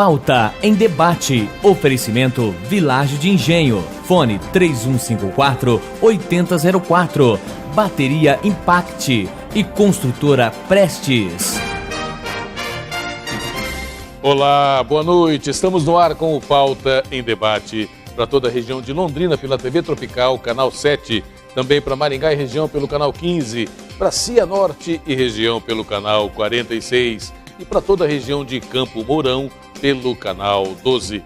Pauta em Debate. Oferecimento Vilagem de Engenho. Fone 3154-8004. Bateria Impact e Construtora Prestes. Olá, boa noite. Estamos no ar com o Pauta em Debate para toda a região de Londrina pela TV Tropical, canal 7. Também para Maringá e região pelo canal 15. Para Cianorte e região pelo canal 46. E para toda a região de Campo Mourão pelo canal 12.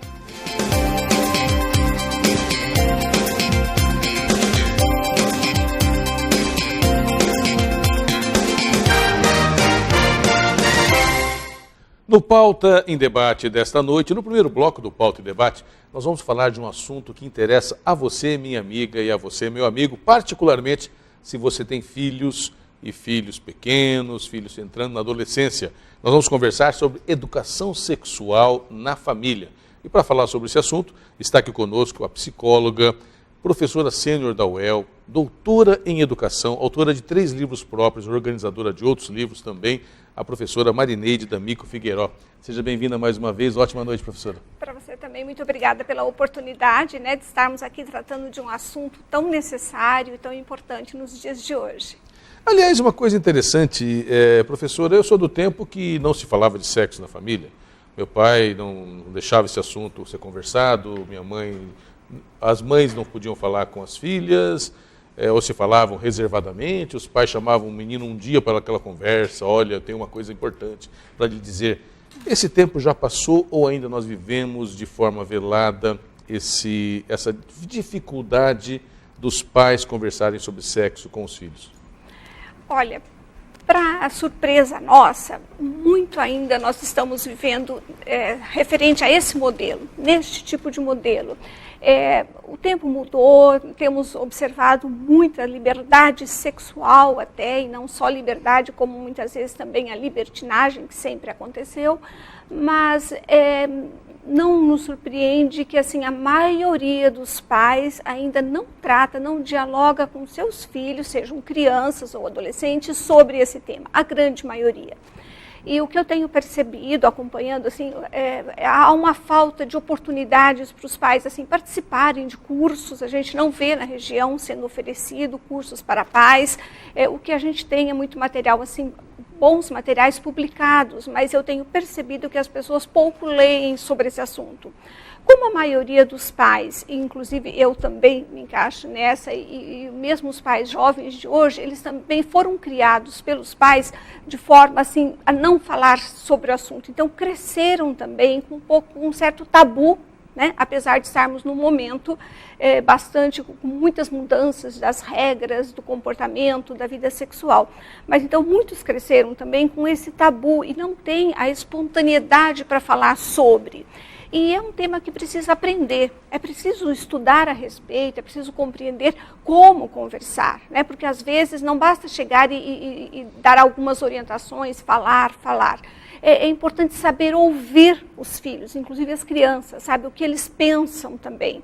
No Pauta em Debate desta noite, no primeiro bloco do Pauta em Debate, nós vamos falar de um assunto que interessa a você, minha amiga, e a você, meu amigo, particularmente se você tem filhos e filhos pequenos, filhos entrando na adolescência. Nós vamos conversar sobre educação sexual na família. E para falar sobre esse assunto, está aqui conosco a psicóloga, professora sênior da UEL, doutora em educação, autora de 3 livros próprios, organizadora de outros livros também, a professora Marineide D'Amico Figueiró. Seja bem-vinda mais uma vez. Ótima noite, professora. Para você também, muito obrigada pela oportunidade, de estarmos aqui tratando de um assunto tão necessário e tão importante nos dias de hoje. Aliás, uma coisa interessante, professora, eu sou do tempo que não se falava de sexo na família. Meu pai não deixava esse assunto ser conversado, minha mãe, as mães não podiam falar com as filhas, ou se falavam reservadamente, os pais chamavam o menino um dia para aquela conversa, olha, tem uma coisa importante para lhe dizer. Esse tempo já passou ou ainda nós vivemos de forma velada essa dificuldade dos pais conversarem sobre sexo com os filhos? Olha, para surpresa nossa, muito ainda nós estamos vivendo referente a esse modelo, neste tipo de modelo. O tempo mudou, temos observado muita liberdade sexual até, e não só liberdade, como muitas vezes também a libertinagem, que sempre aconteceu, mas não nos surpreende que assim, a maioria dos pais ainda não trata, não dialoga com seus filhos, sejam crianças ou adolescentes, sobre esse tema, a grande maioria. E o que eu tenho percebido, acompanhando, assim, há uma falta de oportunidades para os pais assim, participarem de cursos. A gente não vê na região sendo oferecido cursos para pais. O que a gente tem é muito material, assim, bons materiais publicados, mas eu tenho percebido que as pessoas pouco leem sobre esse assunto. Como a maioria dos pais, e inclusive eu também me encaixo nessa, e mesmo os pais jovens de hoje, eles também foram criados pelos pais de forma assim, a não falar sobre o assunto. Então cresceram também com um certo tabu, né? Apesar de estarmos num momento com muitas mudanças das regras, do comportamento, da vida sexual. Mas então muitos cresceram também com esse tabu e não têm a espontaneidade para falar sobre. E é um tema que precisa aprender, é preciso estudar a respeito, é preciso compreender como conversar, né? Porque às vezes não basta chegar e dar algumas orientações, falar. É importante saber ouvir os filhos, inclusive as crianças, sabe, o que eles pensam também.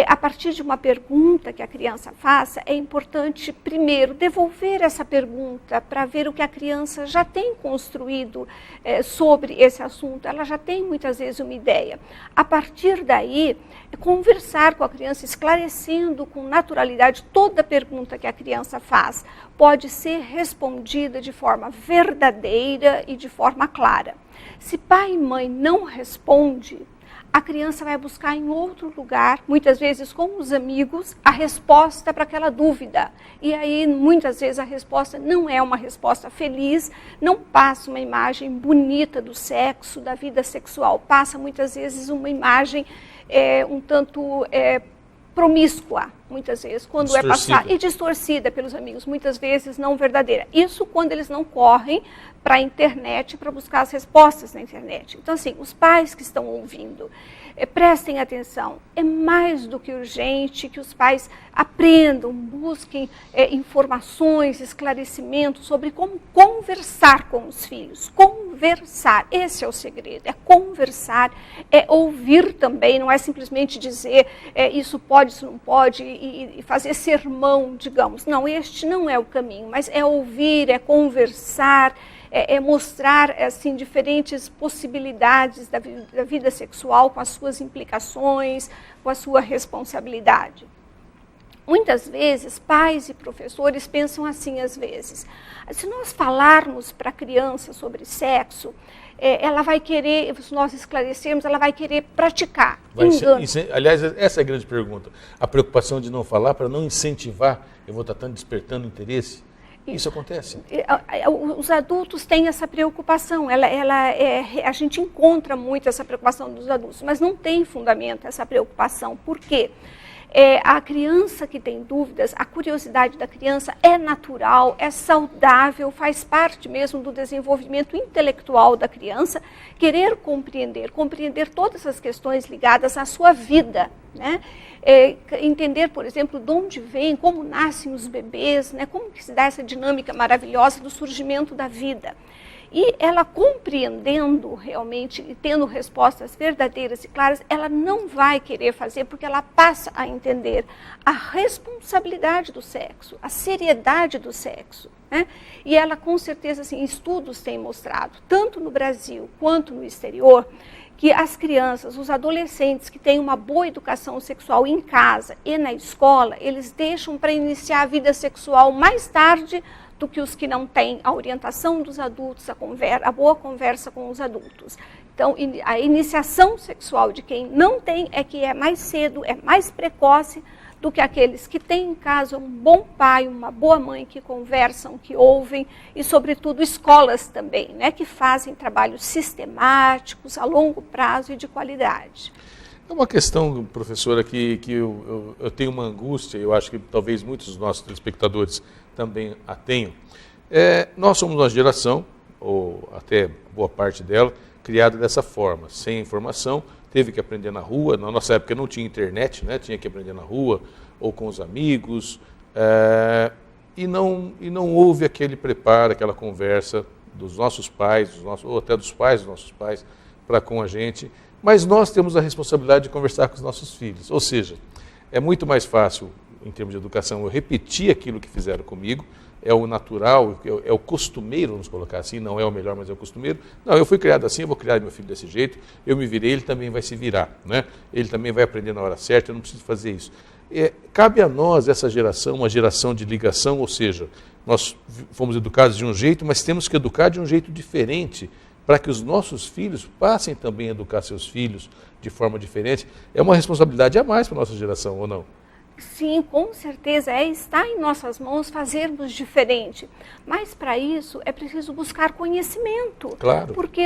A partir de uma pergunta que a criança faça, é importante, primeiro, devolver essa pergunta para ver o que a criança já tem construído sobre esse assunto. Ela já tem, muitas vezes, uma ideia. A partir daí, conversar com a criança, esclarecendo com naturalidade toda pergunta que a criança faz, pode ser respondida de forma verdadeira e de forma clara. Se pai e mãe não respondem, a criança vai buscar em outro lugar, muitas vezes com os amigos, a resposta para aquela dúvida. E aí, muitas vezes, a resposta não é uma resposta feliz, não passa uma imagem bonita do sexo, da vida sexual. Passa, muitas vezes, uma imagem um tanto promíscua, muitas vezes, quando distorcida. É passada, e distorcida pelos amigos, muitas vezes não verdadeira. Isso quando eles não correm para a internet para buscar as respostas na internet. Então, assim, os pais que estão ouvindo, prestem atenção, é mais do que urgente que os pais aprendam, busquem informações, esclarecimentos sobre como conversar com os filhos. Conversar, esse é o segredo, é conversar, é ouvir também, não é simplesmente dizer isso pode, isso não pode, e fazer sermão, digamos. Não, este não é o caminho, mas é ouvir, é conversar, mostrar assim, diferentes possibilidades da vida sexual, com as suas implicações, com a sua responsabilidade. Muitas vezes, pais e professores pensam assim, às vezes, se nós falarmos para a criança sobre sexo, ela vai querer, se nós esclarecermos, ela vai querer praticar. Aliás, essa é a grande pergunta. A preocupação de não falar para não incentivar, eu vou estar despertando interesse. Isso acontece? Os adultos têm essa preocupação, a gente encontra muito essa preocupação dos adultos, mas não tem fundamento essa preocupação. Por quê? A criança que tem dúvidas, a curiosidade da criança é natural, é saudável, faz parte mesmo do desenvolvimento intelectual da criança, querer compreender todas as questões ligadas à sua vida, né? Entender, por exemplo, de onde vem, como nascem os bebês, né? Como que se dá essa dinâmica maravilhosa do surgimento da vida. E ela compreendendo realmente e tendo respostas verdadeiras e claras, ela não vai querer fazer porque ela passa a entender a responsabilidade do sexo, a seriedade do sexo, né? E ela com certeza, assim, estudos têm mostrado, tanto no Brasil quanto no exterior, que as crianças, os adolescentes que têm uma boa educação sexual em casa e na escola, eles deixam para iniciar a vida sexual mais tarde do que os que não têm a orientação dos adultos, a boa conversa com os adultos. Então, a iniciação sexual de quem não tem é que é mais cedo, é mais precoce do que aqueles que têm em casa um bom pai, uma boa mãe, que conversam, que ouvem, e, sobretudo, escolas também, né, que fazem trabalhos sistemáticos, a longo prazo e de qualidade. É uma questão, professora, que eu tenho uma angústia, eu acho que talvez muitos dos nossos telespectadores também a tenham. Nós somos uma geração, ou até boa parte dela, criada dessa forma, sem informação, teve que aprender na rua. Na nossa época não tinha internet, né? Tinha que aprender na rua ou com os amigos, e não houve aquele preparo, aquela conversa dos nossos pais, ou até dos pais dos nossos pais, para com a gente. Mas nós temos a responsabilidade de conversar com os nossos filhos, ou seja, é muito mais fácil, em termos de educação, eu repetir aquilo que fizeram comigo, é o natural, é o costumeiro, vamos colocar assim, não é o melhor, mas é o costumeiro. Não, eu fui criado assim, eu vou criar meu filho desse jeito, eu me virei, ele também vai se virar, né? Ele também vai aprender na hora certa, eu não preciso fazer isso. Cabe a nós, essa geração, uma geração de ligação, ou seja, nós fomos educados de um jeito, mas temos que educar de um jeito diferente, para que os nossos filhos passem também a educar seus filhos de forma diferente. É uma responsabilidade a mais para a nossa geração, ou não? Sim, com certeza, está em nossas mãos fazermos diferente. Mas para isso é preciso buscar conhecimento. Claro. Porque,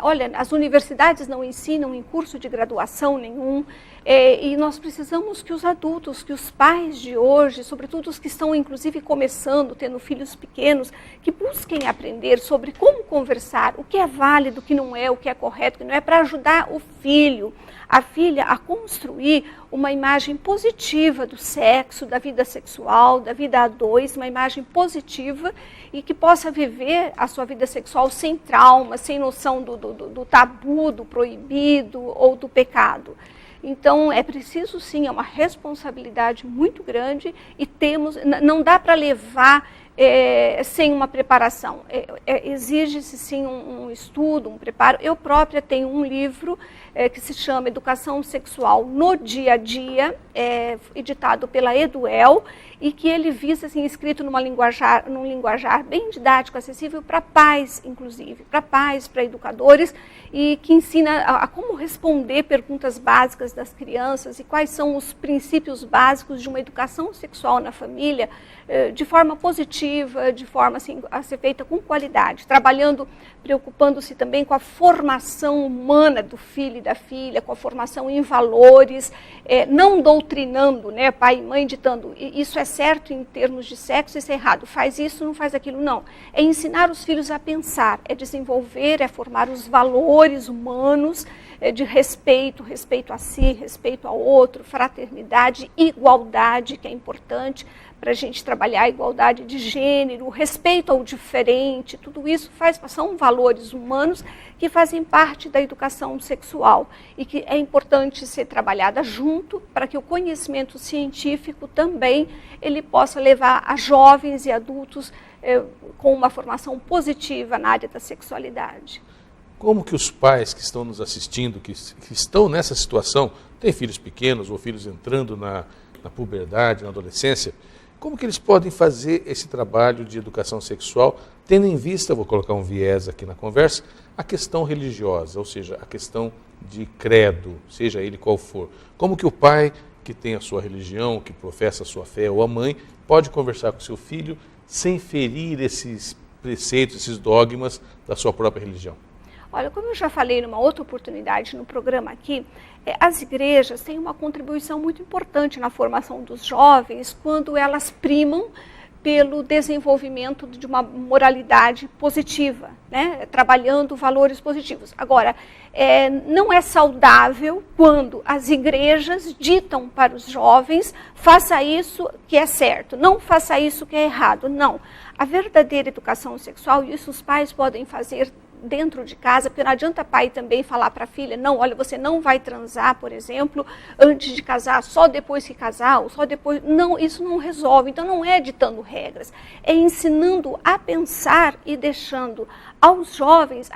olha, as universidades não ensinam em curso de graduação nenhum, e nós precisamos que os adultos, que os pais de hoje, sobretudo os que estão inclusive começando, tendo filhos pequenos, que busquem aprender sobre como conversar, o que é válido, o que não é, o que é correto, o que não é, para ajudar o filho, a filha a construir uma imagem positiva do sexo, da vida sexual, da vida a dois, uma imagem positiva, e que possa viver a sua vida sexual sem trauma, sem noção do tabu, do proibido ou do pecado. Então, é preciso sim, é uma responsabilidade muito grande, e não dá para levar sem uma preparação. Exige-se sim um estudo, um preparo. Eu própria tenho um livro que se chama Educação Sexual no Dia a Dia, editado pela Eduel, e que ele visa, assim, escrito num linguajar bem didático, acessível para pais, inclusive, para pais, para educadores, e que ensina a como responder perguntas básicas das crianças e quais são os princípios básicos de uma educação sexual na família, de forma positiva, de forma assim, a ser feita com qualidade, preocupando-se também com a formação humana do filho e da filha, com a formação em valores, não doutrinando, né, pai e mãe ditando, isso é certo em termos de sexo, isso é errado, faz isso, não faz aquilo, não. É ensinar os filhos a pensar, é desenvolver, é formar os valores humanos, de respeito a si, respeito ao outro, fraternidade, igualdade, que é importante para a gente trabalhar a igualdade de gênero, respeito ao diferente, tudo isso são valores humanos que fazem parte da educação sexual e que é importante ser trabalhada junto para que o conhecimento científico também ele possa levar a jovens e adultos com uma formação positiva na área da sexualidade. Como que os pais que estão nos assistindo, que estão nessa situação, têm filhos pequenos ou filhos entrando na puberdade, na adolescência, como que eles podem fazer esse trabalho de educação sexual, tendo em vista, vou colocar um viés aqui na conversa, a questão religiosa, ou seja, a questão de credo, seja ele qual for. Como que o pai que tem a sua religião, que professa a sua fé, ou a mãe, pode conversar com seu filho sem ferir esses preceitos, esses dogmas da sua própria religião? Olha, como eu já falei numa outra oportunidade no programa aqui, as igrejas têm uma contribuição muito importante na formação dos jovens quando elas primam pelo desenvolvimento de uma moralidade positiva, né? Trabalhando valores positivos. Agora, não é saudável quando as igrejas ditam para os jovens, faça isso que é certo, não faça isso que é errado. Não, a verdadeira educação sexual, e isso os pais podem fazer dentro de casa, porque não adianta pai também falar para a filha, não, olha, você não vai transar, por exemplo, antes de casar, só depois que casar, ou só depois, não, isso não resolve. Então não é ditando regras, é ensinando a pensar e deixando aos jovens,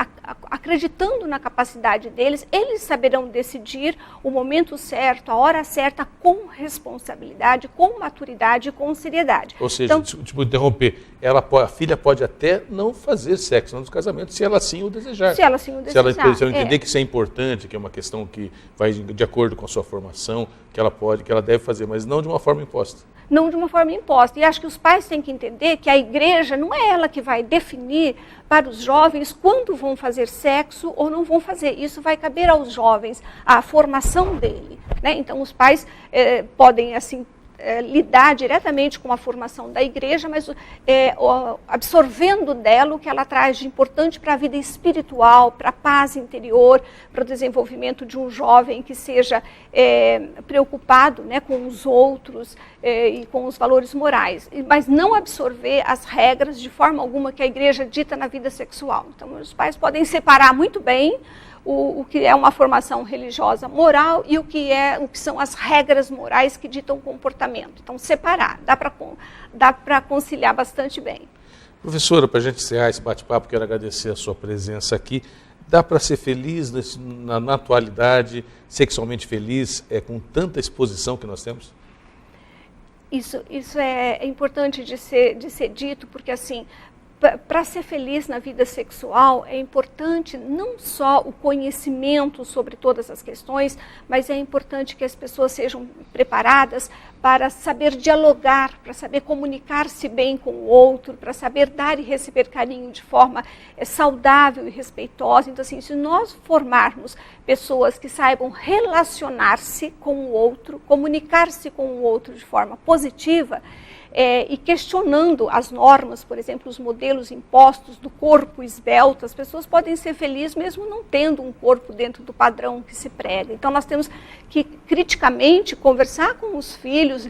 acreditando na capacidade deles, eles saberão decidir o momento certo, a hora certa, com responsabilidade, com maturidade e com seriedade. Ou seja, então, tipo, interromper, a filha pode até não fazer sexo antes do casamento, se ela assim o desejar. Se ela assim o desejar. Se ela entender que isso é importante, que é uma questão que vai de acordo com a sua formação, que ela deve fazer, mas não de uma forma imposta. Não de uma forma imposta. E acho que os pais têm que entender que a igreja não é ela que vai definir para os jovens quando vão fazer sexo ou não vão fazer. Isso vai caber aos jovens, a formação dele, né? Então os pais podem, assim, lidar diretamente com a formação da igreja, mas absorvendo dela o que ela traz de importante para a vida espiritual, para a paz interior, para o desenvolvimento de um jovem que seja preocupado, né, com os outros e com os valores morais, mas não absorver as regras de forma alguma que a igreja dita na vida sexual. Então os pais podem separar muito bem o que é uma formação religiosa moral e o que são as regras morais que ditam o comportamento. Então, separar, dá para conciliar bastante bem. Professora, para a gente encerrar esse bate-papo, quero agradecer a sua presença aqui. Dá para ser feliz na atualidade, sexualmente feliz, com tanta exposição que nós temos? Isso é importante de ser dito, porque assim, para ser feliz na vida sexual é importante não só o conhecimento sobre todas as questões, mas é importante que as pessoas sejam preparadas para saber dialogar, para saber comunicar-se bem com o outro, para saber dar e receber carinho de forma saudável e respeitosa. Então, assim, se nós formarmos pessoas que saibam relacionar-se com o outro, comunicar-se com o outro de forma positiva, e questionando as normas, por exemplo, os modelos impostos do corpo esbelto, as pessoas podem ser felizes mesmo não tendo um corpo dentro do padrão que se prega. Então nós temos que criticamente conversar com os filhos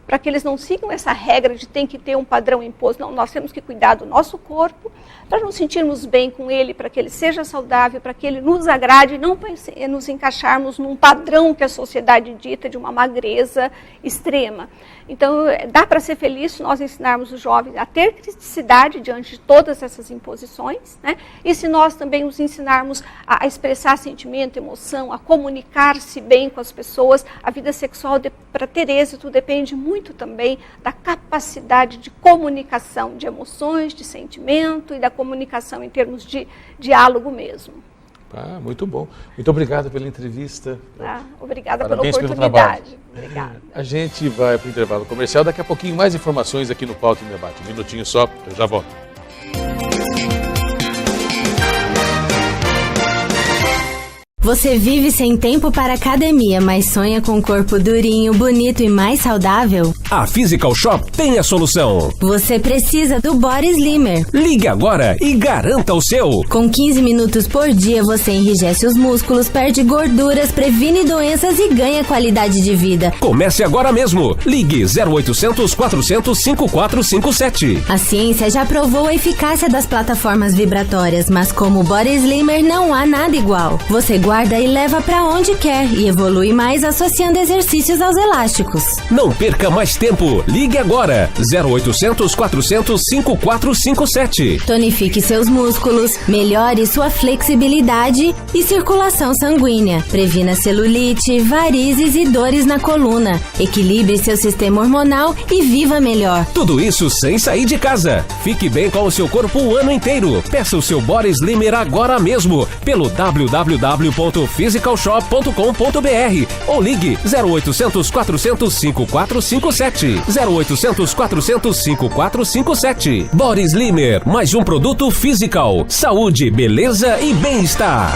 para que eles não sigam essa regra de tem que ter um padrão imposto. Não, nós temos que cuidar do nosso corpo para nos sentirmos bem com ele, para que ele seja saudável, para que ele nos agrade, não nos encaixarmos num padrão que a sociedade dita de uma magreza extrema. Então, dá para ser feliz se nós ensinarmos os jovens a ter criticidade diante de todas essas imposições, né? E se nós também os ensinarmos a expressar sentimento, emoção, a comunicar-se bem com as pessoas. A vida sexual, para ter êxito, depende muito também da capacidade de comunicação de emoções, de sentimento e da comunicação em termos de diálogo mesmo. Ah, muito bom. Muito obrigado pela entrevista. Obrigada Parabéns pela oportunidade. Pelo trabalho. Obrigada. A gente vai para o intervalo comercial. Daqui a pouquinho mais informações aqui no Pauta em Debate. Um minutinho só, eu já volto. Você vive sem tempo para academia, mas sonha com um corpo durinho, bonito e mais saudável? A Physical Shop tem a solução. Você precisa do Body Slimmer. Ligue agora e garanta o seu. Com 15 minutos por dia, você enrijece os músculos, perde gorduras, previne doenças e ganha qualidade de vida. Comece agora mesmo. Ligue 0800 400 5457. A ciência já provou a eficácia das plataformas vibratórias, mas como o Body Slimmer não há nada igual. Você guarda e leva para onde quer e evolui mais associando exercícios aos elásticos. Não perca mais tempo. Ligue agora, 0800 400 5457. Tonifique seus músculos, melhore sua flexibilidade e circulação sanguínea. Previna celulite, varizes e dores na coluna. Equilibre seu sistema hormonal e viva melhor. Tudo isso sem sair de casa. Fique bem com o seu corpo o ano inteiro. Peça o seu Body Slimmer agora mesmo pelo www.physicalshop.com.br ou ligue 0800 400 5457. 0800 400 5457. Body Slimmer, mais um produto Physical. Saúde, beleza e bem-estar.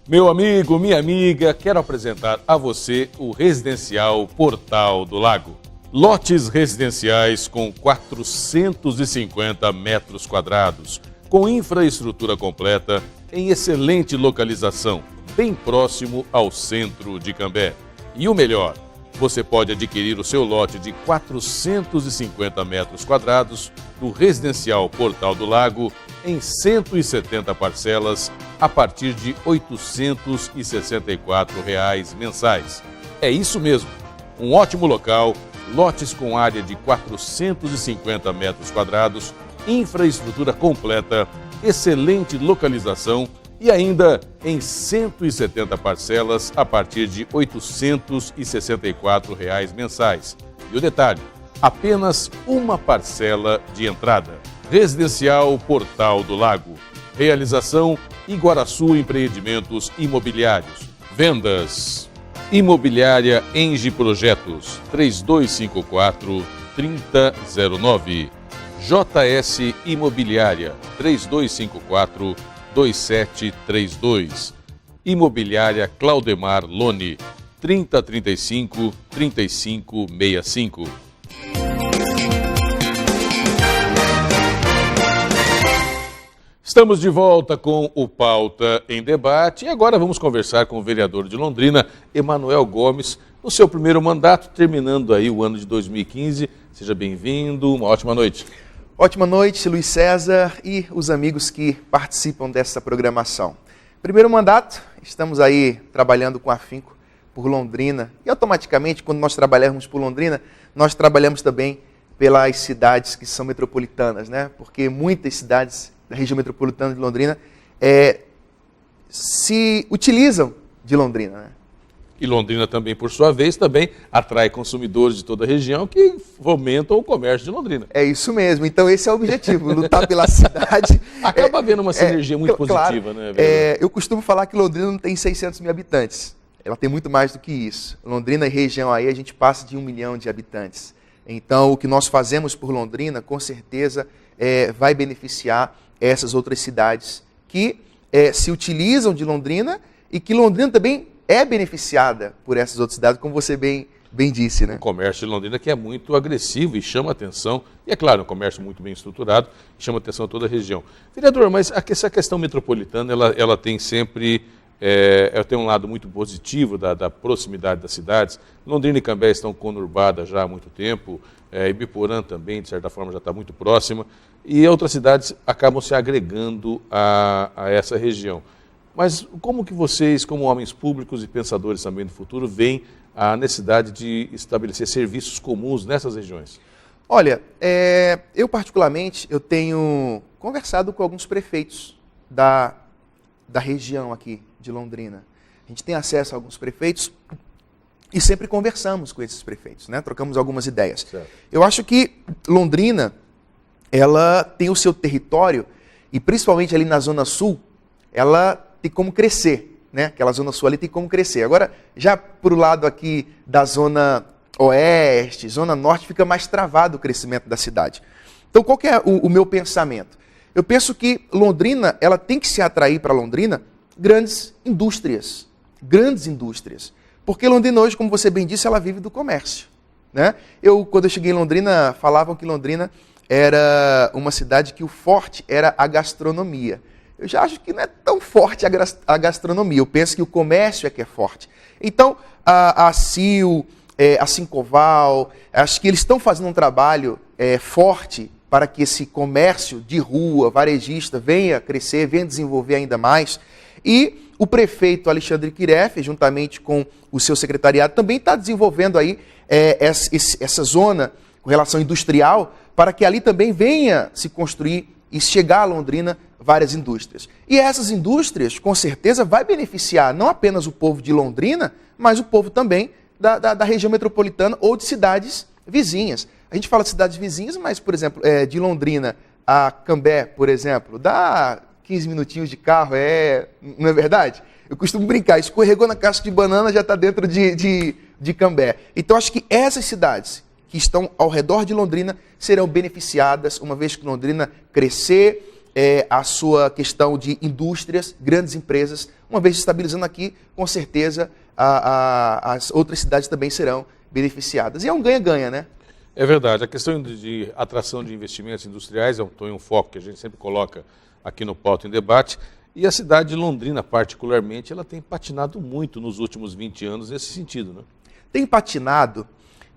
Meu amigo, minha amiga, quero apresentar a você o Residencial Portal do Lago. Lotes residenciais com 450 metros quadrados, com infraestrutura completa, em excelente localização, bem próximo ao centro de Cambé. E o melhor, você pode adquirir o seu lote de 450 metros quadrados do Residencial Portal do Lago em 170 parcelas a partir de R$ 864 mensais. É isso mesmo, um ótimo local, lotes com área de 450 metros quadrados, infraestrutura completa, excelente localização e ainda em 170 parcelas a partir de R$ 864 mensais. E o detalhe, apenas uma parcela de entrada. Residencial Portal do Lago. Realização Iguaraçu Empreendimentos Imobiliários. Vendas Imobiliária Engie Projetos 3254-3009. JS Imobiliária 3254-2732. Imobiliária Claudemar Lone 3035-3565. Estamos de volta com o Pauta em Debate e agora vamos conversar com o vereador de Londrina, Emanuel Gomes, no seu primeiro mandato, terminando aí o ano de 2015. Seja bem-vindo, uma ótima noite. Ótima noite, Luiz César e os amigos que participam dessa programação. Primeiro mandato, estamos aí trabalhando com afinco por Londrina e automaticamente, quando nós trabalhamos por Londrina, nós trabalhamos também pelas cidades que são metropolitanas, né? Porque muitas cidades da região metropolitana de Londrina se utilizam de Londrina, né? E Londrina também, por sua vez, também atrai consumidores de toda a região que fomentam o comércio de Londrina. É isso mesmo. Então esse é o objetivo, lutar pela cidade. Acaba havendo uma sinergia muito positiva, claro, né? Eu costumo falar que Londrina não tem 600 mil habitantes. Ela tem muito mais do que isso. Londrina e região aí, a gente passa de 1 milhão de habitantes. Então, o que nós fazemos por Londrina, com certeza, vai beneficiar essas outras cidades que se utilizam de Londrina e que Londrina também é beneficiada por essas outras cidades, como você bem disse, né? O comércio de Londrina que é muito agressivo e chama atenção, e é claro, um comércio muito bem estruturado, chama atenção a toda a região. Vereador, mas essa questão metropolitana, ela tem sempre, ela tem um lado muito positivo da proximidade das cidades. Londrina e Cambé estão conurbadas já há muito tempo, Ibiporã também, de certa forma, já está muito próxima, e outras cidades acabam se agregando a essa região. Mas como que vocês, como homens públicos e pensadores também do futuro, veem a necessidade de estabelecer serviços comuns nessas regiões? Olha, eu particularmente, eu tenho conversado com alguns prefeitos da região aqui de Londrina. A gente tem acesso a alguns prefeitos e sempre conversamos com esses prefeitos, né? Trocamos algumas ideias. Certo. Eu acho que Londrina, ela tem o seu território e principalmente ali na Zona Sul, ela tem como crescer, né? Aquela Zona Sul ali tem como crescer. Agora, já para o lado aqui da Zona Oeste, Zona Norte, fica mais travado o crescimento da cidade. Então, qual que é o meu pensamento? Eu penso que Londrina, ela tem que se atrair para Londrina grandes indústrias. Porque Londrina hoje, como você bem disse, ela vive do comércio, né? Quando eu cheguei em Londrina, falavam que Londrina era uma cidade que o forte era a gastronomia. Eu já acho que não é tão forte a gastronomia. Eu penso que o comércio é que é forte. Então, a CIL, a Sincoval, acho que eles estão fazendo um trabalho forte para que esse comércio de rua, varejista, venha crescer, venha desenvolver ainda mais. E o prefeito Alexandre Quiref, juntamente com o seu secretariado, também está desenvolvendo aí essa zona com relação industrial, para que ali também venha se construir e chegar a Londrina várias indústrias. E essas indústrias, com certeza, vai beneficiar não apenas o povo de Londrina, mas o povo também da região metropolitana ou de cidades vizinhas. A gente fala de cidades vizinhas, mas, por exemplo, de Londrina a Cambé, por exemplo, dá 15 minutinhos de carro, não é verdade? Eu costumo brincar, escorregou na casca de banana, já está dentro de Cambé. Então, acho que essas cidades que estão ao redor de Londrina serão beneficiadas, uma vez que Londrina crescer, a sua questão de indústrias, grandes empresas, uma vez estabilizando aqui, com certeza as outras cidades também serão beneficiadas. E é um ganha-ganha, né? É verdade. A questão de atração de investimentos industriais é um foco que a gente sempre coloca aqui no Pauta em Debate. E a cidade de Londrina, particularmente, ela tem patinado muito nos últimos 20 anos nesse sentido, né? Tem patinado.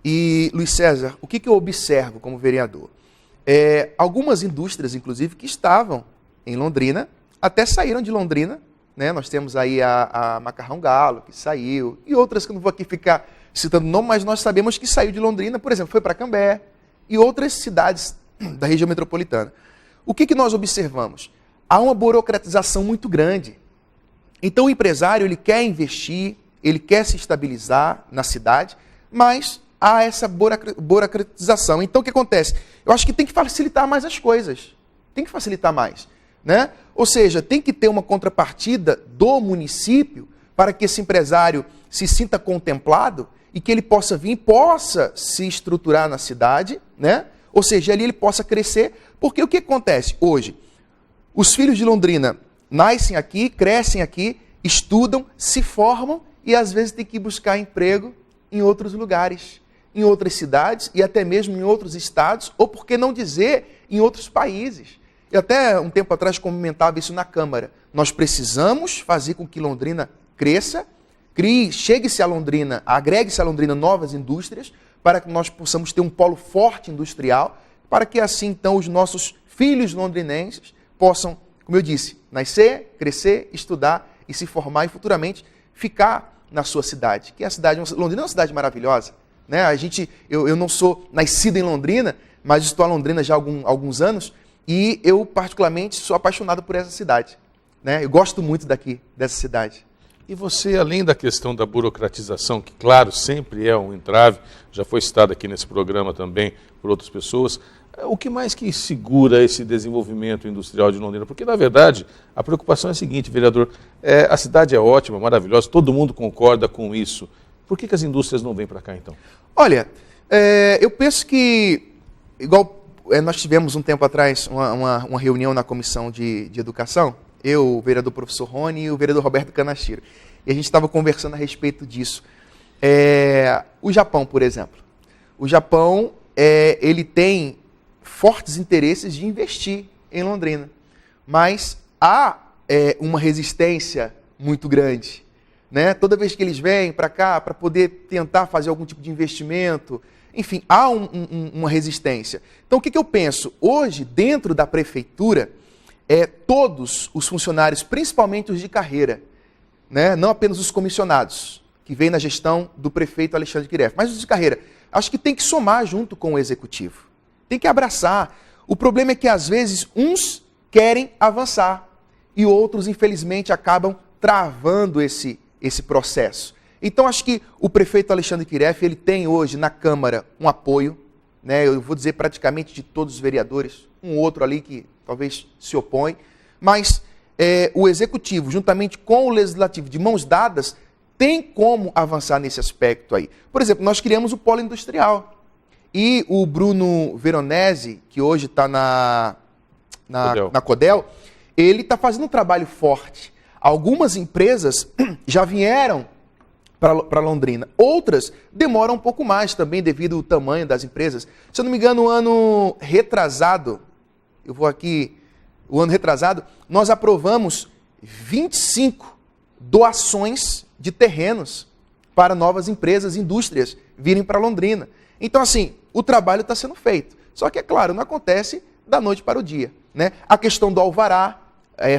E, Luiz César, o que eu observo como vereador? Algumas indústrias, inclusive, que estavam em Londrina, até saíram de Londrina, né? Nós temos aí a Macarrão Galo, que saiu, e outras que eu não vou aqui ficar citando nome, mas nós sabemos que saiu de Londrina, por exemplo, foi para Cambé, e outras cidades da região metropolitana. O que nós observamos? Há uma burocratização muito grande. Então o empresário, ele quer investir, ele quer se estabilizar na cidade, mas há essa burocratização. Então o que acontece? Eu acho que tem que facilitar mais as coisas. Tem que facilitar mais, né? Ou seja, tem que ter uma contrapartida do município para que esse empresário se sinta contemplado e que ele possa vir, possa se estruturar na cidade, né? Ou seja, ali ele possa crescer, porque o que acontece hoje? Os filhos de Londrina nascem aqui, crescem aqui, estudam, se formam e às vezes tem que buscar emprego em outros lugares, em outras cidades e até mesmo em outros estados, ou por que não dizer, em outros países. Eu até um tempo atrás comentava isso na Câmara. Nós precisamos fazer com que Londrina cresça, chegue-se a Londrina, agregue-se a Londrina novas indústrias, para que nós possamos ter um polo forte industrial, para que assim então os nossos filhos londrinenses possam, como eu disse, nascer, crescer, estudar e se formar e futuramente ficar na sua cidade. Que é a cidade, Londrina é uma cidade maravilhosa, né? Eu não sou nascido em Londrina, mas estou a Londrina já há alguns anos e eu particularmente sou apaixonado por essa cidade, né? Eu gosto muito dessa cidade. E você, além da questão da burocratização, que claro, sempre é um entrave, já foi citado aqui nesse programa também por outras pessoas, o que mais que segura esse desenvolvimento industrial de Londrina? Porque, na verdade, a preocupação é a seguinte, vereador, a cidade é ótima, maravilhosa, todo mundo concorda com isso. Por que as indústrias não vêm para cá, então? Olha, eu penso que, igual nós tivemos um tempo atrás uma reunião na Comissão de Educação, eu, o vereador professor Rony e o vereador Roberto Canachiro. E a gente estava conversando a respeito disso. O Japão, por exemplo. O Japão, ele tem fortes interesses de investir em Londrina. Mas há uma resistência muito grande, né? Toda vez que eles vêm para cá para poder tentar fazer algum tipo de investimento, enfim, há uma resistência. Então, o que eu penso? Hoje, dentro da prefeitura, todos os funcionários, principalmente os de carreira, né? Não apenas os comissionados, que vêm na gestão do prefeito Alexandre Quiref, mas os de carreira, acho que tem que somar junto com o executivo. Tem que abraçar. O problema é que, às vezes, uns querem avançar e outros, infelizmente, acabam travando esse processo. Então, acho que o prefeito Alexandre Quiref, ele tem hoje na Câmara um apoio, né? Eu vou dizer praticamente de todos os vereadores, um outro ali que talvez se opõe, mas o Executivo, juntamente com o Legislativo, de mãos dadas, tem como avançar nesse aspecto aí. Por exemplo, nós criamos o Polo Industrial. E o Bruno Veronese, que hoje está na Codel, ele está fazendo um trabalho forte. Algumas empresas já vieram para Londrina. Outras demoram um pouco mais também devido ao tamanho das empresas. Se eu não me engano, o ano retrasado, nós aprovamos 25 doações de terrenos para novas empresas, indústrias virem para Londrina. Então, assim, o trabalho está sendo feito. Só que, é claro, não acontece da noite para o dia, né? A questão do alvará,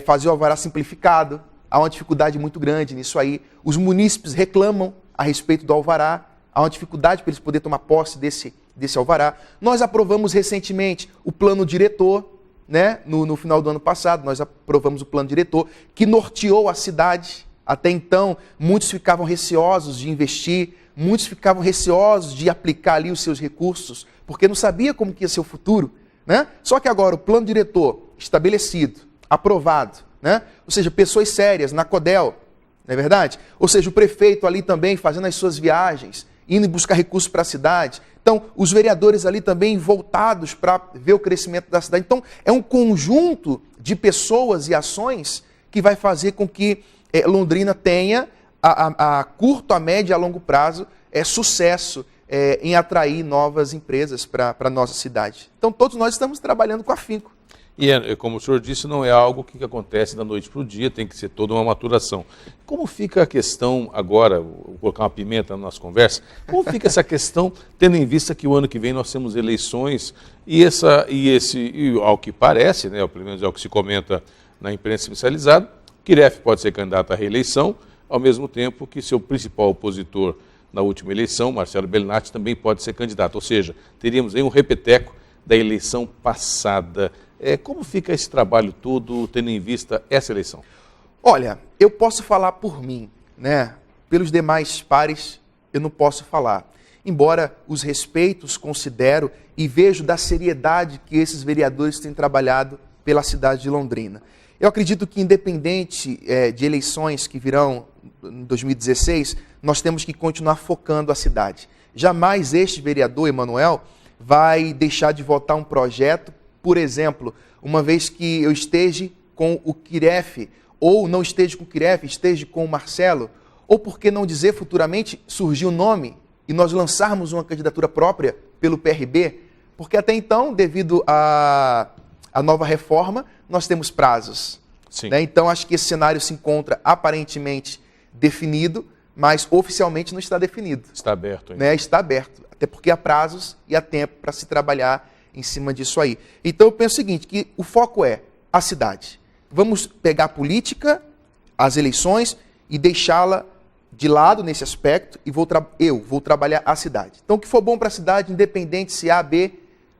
fazer o alvará simplificado, há uma dificuldade muito grande nisso aí. Os munícipes reclamam a respeito do alvará, há uma dificuldade para eles poderem tomar posse desse alvará. Nós aprovamos recentemente o plano diretor, né? No final do ano passado, nós aprovamos o plano diretor que norteou a cidade. Até então, muitos ficavam receosos de investir, muitos ficavam receosos de aplicar ali os seus recursos, porque não sabia como que ia ser o futuro, né? Só que agora o plano diretor estabelecido, aprovado, né? Ou seja, pessoas sérias na CODEL, não é verdade? Ou seja, o prefeito ali também fazendo as suas viagens, indo buscar recursos para a cidade. Então, os vereadores ali também voltados para ver o crescimento da cidade. Então, é um conjunto de pessoas e ações que vai fazer com que Londrina tenha, a curto, a médio e a longo prazo, sucesso em atrair novas empresas para a nossa cidade. Então, todos nós estamos trabalhando com afinco. E, como o senhor disse, não é algo que acontece da noite para o dia, tem que ser toda uma maturação. Como fica a questão agora, vou colocar uma pimenta na nossa conversa, como fica essa questão, tendo em vista que o ano que vem nós temos eleições e ao que parece, né, pelo menos é o que se comenta na imprensa especializada, Kiref pode ser candidato à reeleição, ao mesmo tempo que seu principal opositor na última eleição, Marcelo Bellinati, também pode ser candidato. Ou seja, teríamos aí um repeteco da eleição passada. Como fica esse trabalho todo, tendo em vista essa eleição? Olha, eu posso falar por mim, né? Pelos demais pares, eu não posso falar. Embora os respeitos, considero e vejo da seriedade que esses vereadores têm trabalhado pela cidade de Londrina. Eu acredito que, independente de eleições que virão em 2016, nós temos que continuar focando a cidade. Jamais este vereador, Emanuel, vai deixar de votar um projeto, por exemplo, uma vez que eu esteja com o Kiref, ou não esteja com o Kiref, esteja com o Marcelo, ou por que não dizer futuramente surgir um nome e nós lançarmos uma candidatura própria pelo PRB, porque até então, devido à nova reforma, nós temos prazos. Né? Então, acho que esse cenário se encontra aparentemente definido, mas oficialmente não está definido. Está aberto ainda. Né? Está aberto, até porque há prazos e há tempo para se trabalhar em cima disso aí. Então, eu penso o seguinte, que o foco é a cidade. Vamos pegar a política, as eleições e deixá-la de lado nesse aspecto e eu vou trabalhar a cidade. Então, o que for bom para a cidade, independente se A, B,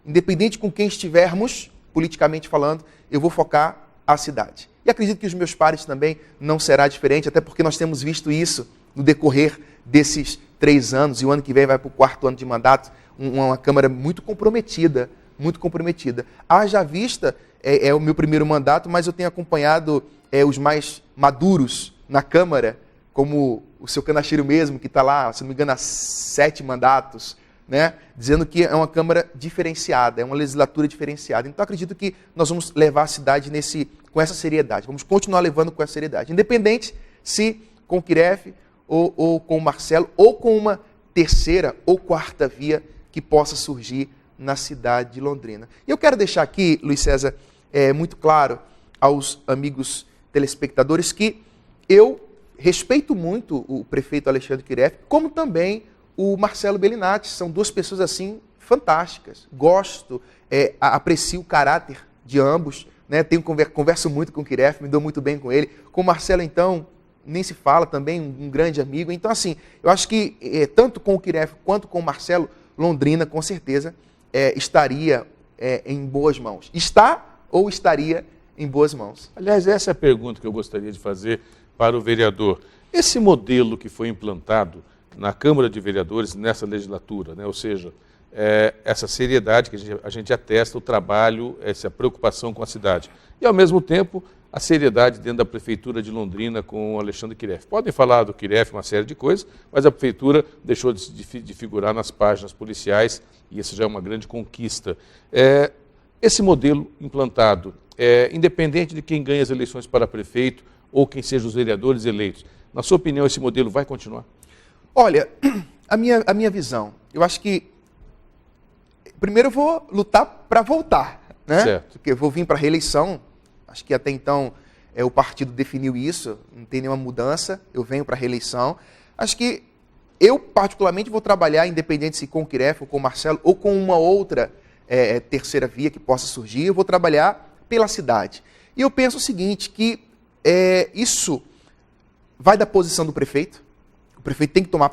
independente com quem estivermos, politicamente falando, eu vou focar a cidade. E acredito que os meus pares também não será diferente, até porque nós temos visto isso no decorrer desses 3 anos, e o ano que vem vai para o 4º ano de mandato, uma Câmara muito comprometida, muito comprometida. Haja vista, é o meu primeiro mandato, mas eu tenho acompanhado os mais maduros na Câmara, como o seu Canacheiro mesmo, que está lá, se não me engano, há 7 mandatos, né? Dizendo que é uma Câmara diferenciada, é uma legislatura diferenciada. Então, acredito que nós vamos levar a cidade com essa seriedade, vamos continuar levando com essa seriedade, independente se com o Kiref, ou com o Marcelo, ou com uma terceira ou quarta via que possa surgir na cidade de Londrina. E eu quero deixar aqui, Luiz César, muito claro aos amigos telespectadores que eu respeito muito o prefeito Alexandre Kiref, como também o Marcelo Bellinati. São 2 pessoas assim fantásticas. Gosto, aprecio o caráter de ambos, né? Converso muito com o Kiref, me dou muito bem com ele. Com o Marcelo, então, nem se fala, também um grande amigo. Então, assim, eu acho que tanto com o Kiref quanto com o Marcelo, Londrina, com certeza, estaria em boas mãos. Está ou estaria em boas mãos? Aliás, essa é a pergunta que eu gostaria de fazer para o vereador. Esse modelo que foi implantado na Câmara de Vereadores nessa legislatura, né? Ou seja, essa seriedade que a gente atesta, o trabalho, essa preocupação com a cidade. E, ao mesmo tempo, a seriedade dentro da Prefeitura de Londrina com o Alexandre Kiref. Podem falar do Kiref, uma série de coisas, mas a Prefeitura deixou de figurar nas páginas policiais, e isso já é uma grande conquista. Esse modelo implantado, independente de quem ganha as eleições para prefeito ou quem sejam os vereadores eleitos, na sua opinião, esse modelo vai continuar? Olha, a minha visão, eu acho que primeiro eu vou lutar para voltar, né? Certo. Porque eu vou vir para a reeleição, acho que até então o partido definiu isso, não tem nenhuma mudança, eu venho para a reeleição. Acho que eu, particularmente, vou trabalhar, independente se com o Kiref, ou com o Marcelo, ou com uma outra terceira via que possa surgir, eu vou trabalhar pela cidade. E eu penso o seguinte, que isso vai da posição do prefeito. O prefeito tem que tomar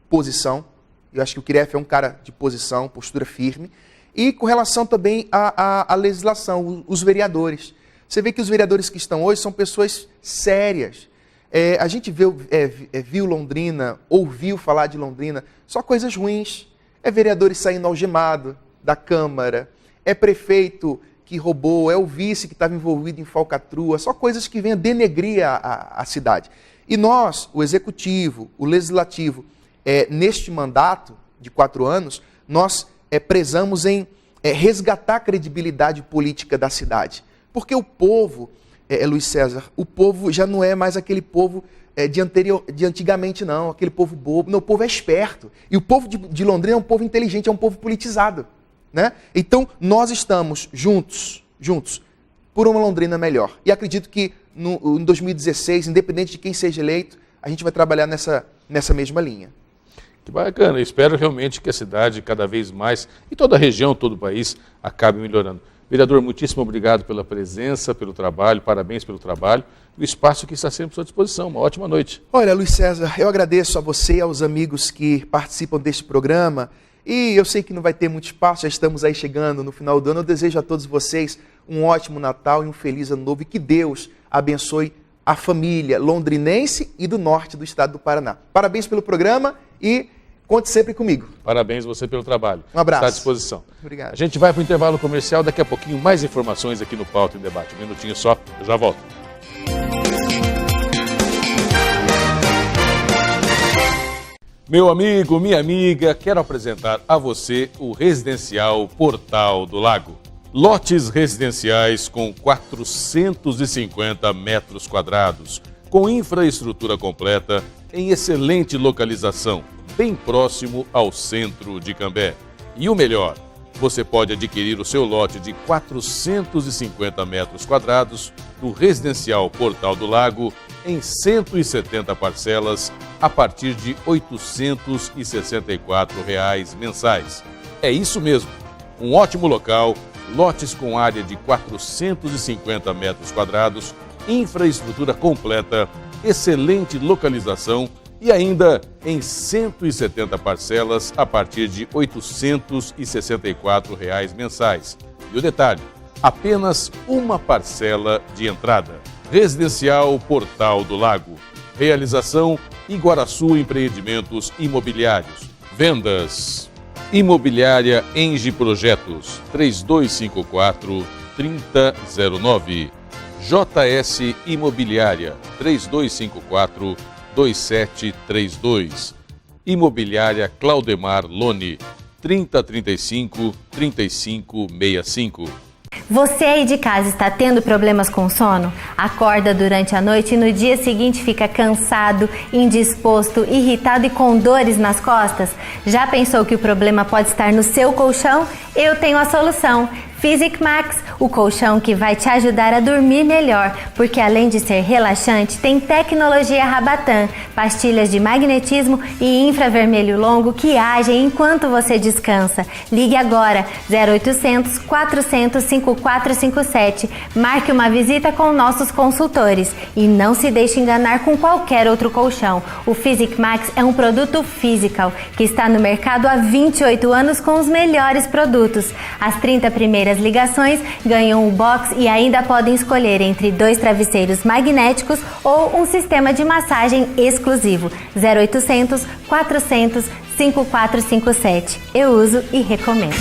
posição. Eu acho que o Kiref é um cara de posição, postura firme. E com relação também à legislação, os vereadores. Você vê que os vereadores que estão hoje são pessoas sérias. A gente viu Londrina, ouviu falar de Londrina, só coisas ruins. Vereadores saindo algemado da Câmara, prefeito que roubou, o vice que estava envolvido em falcatrua, só coisas que vêm a denegrir a cidade. E nós, o Executivo, o Legislativo, neste mandato de 4 anos, nós prezamos em resgatar a credibilidade política da cidade. Porque o povo, Luiz César, o povo já não é mais aquele povo de antigamente, não, aquele povo bobo. Não, o povo é esperto. E o povo de Londrina é um povo inteligente, é um povo politizado. Né? Então, nós estamos juntos, por uma Londrina melhor. E acredito que em 2016, independente de quem seja eleito, a gente vai trabalhar nessa mesma linha. Que bacana, eu espero realmente que a cidade cada vez mais, e toda a região, todo o país, acabe melhorando. Vereador, muitíssimo obrigado pela presença, pelo trabalho, parabéns pelo trabalho, o espaço que está sempre à sua disposição. Uma ótima noite. Olha, Luiz César, eu agradeço a você e aos amigos que participam deste programa. E eu sei que não vai ter muito espaço, já estamos aí chegando no final do ano. Eu desejo a todos vocês um ótimo Natal e um feliz ano novo. E que Deus abençoe a família londrinense e do norte do estado do Paraná. Parabéns pelo programa e conte sempre comigo. Parabéns você pelo trabalho. Um abraço. Está à disposição. Obrigado. A gente vai para o intervalo comercial, daqui a pouquinho mais informações aqui no Pauta em Debate. Um minutinho só, eu já volto. Meu amigo, minha amiga, quero apresentar a você o Residencial Portal do Lago. Lotes residenciais com 450 metros quadrados, com infraestrutura completa, em excelente localização, bem próximo ao centro de Cambé. E o melhor, você pode adquirir o seu lote de 450 metros quadrados do Residencial Portal do Lago em 170 parcelas a partir de R$ 864 mensais. É isso mesmo, um ótimo local, lotes com área de 450 metros quadrados, infraestrutura completa, excelente localização e ainda em 170 parcelas a partir de R$ 864 mensais. E o detalhe, apenas uma parcela de entrada. Residencial Portal do Lago. Realização Iguaraçu Empreendimentos Imobiliários. Vendas Imobiliária Engie Projetos 3254-3009. JS Imobiliária 3254-2732. Imobiliária Claudemar Lone 3035-3565. Você aí de casa está tendo problemas com sono? Acorda durante a noite e no dia seguinte fica cansado, indisposto, irritado e com dores nas costas? Já pensou que o problema pode estar no seu colchão? Eu tenho a solução. Physic Max, o colchão que vai te ajudar a dormir melhor, porque além de ser relaxante, tem tecnologia Rabatan, pastilhas de magnetismo e infravermelho longo que agem enquanto você descansa. Ligue agora, 0800 400 5457. Marque uma visita com nossos consultores e não se deixe enganar com qualquer outro colchão. O Physic Max é um produto Physical que está no mercado há 28 anos com os melhores produtos. As 30 primeiras ligações ganham um box e ainda podem escolher entre 2 travesseiros magnéticos ou um sistema de massagem exclusivo. 0800 400 5457. Eu uso e recomendo.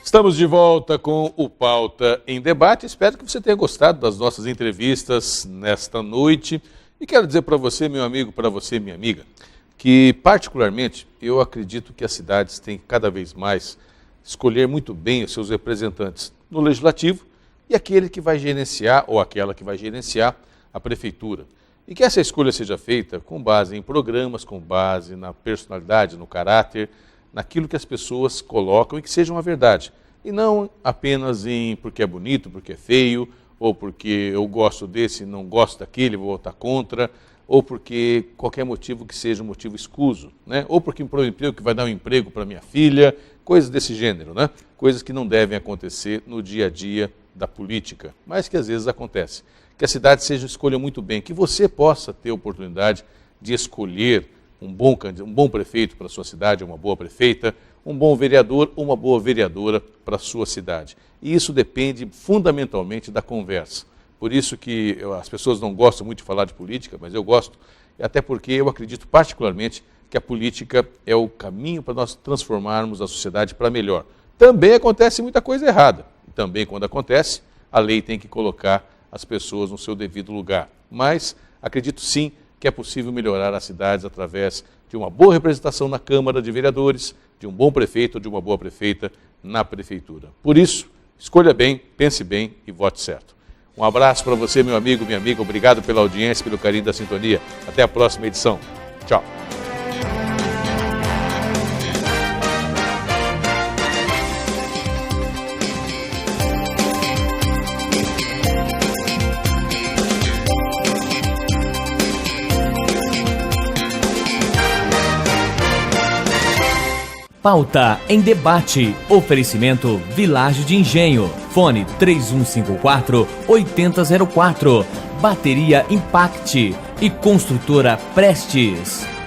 Estamos de volta com o Pauta em Debate. Espero que você tenha gostado das nossas entrevistas nesta noite. E quero dizer para você, meu amigo, para você, minha amiga, que particularmente eu acredito que as cidades têm cada vez mais escolher muito bem os seus representantes no legislativo e aquele que vai gerenciar ou aquela que vai gerenciar a prefeitura. E que essa escolha seja feita com base em programas, com base na personalidade, no caráter, naquilo que as pessoas colocam e que seja uma verdade. E não apenas em porque é bonito, porque é feio, ou porque eu gosto desse e não gosto daquele, vou votar contra, ou porque qualquer motivo que seja um motivo escuso, né? Ou porque um emprego que vai dar um emprego para minha filha, coisas desse gênero, né? Coisas que não devem acontecer no dia a dia da política, mas que às vezes acontece. Que a cidade escolha muito bem, que você possa ter a oportunidade de escolher um bom prefeito para a sua cidade, uma boa prefeita, um bom vereador ou uma boa vereadora para a sua cidade. E isso depende fundamentalmente da conversa. Por isso que as pessoas não gostam muito de falar de política, mas eu gosto, até porque eu acredito particularmente que a política é o caminho para nós transformarmos a sociedade para melhor. Também acontece muita coisa errada. E também, quando acontece, a lei tem que colocar as pessoas no seu devido lugar. Mas acredito sim que é possível melhorar as cidades através de uma boa representação na Câmara de Vereadores, de um bom prefeito ou de uma boa prefeita na prefeitura. Por isso, escolha bem, pense bem e vote certo. Um abraço para você, meu amigo, minha amiga. Obrigado pela audiência, pelo carinho da sintonia. Até a próxima edição. Tchau. Pauta em debate. Oferecimento Vilagem de Engenho. Fone 3154-8004. Bateria Impact e Construtora Prestes.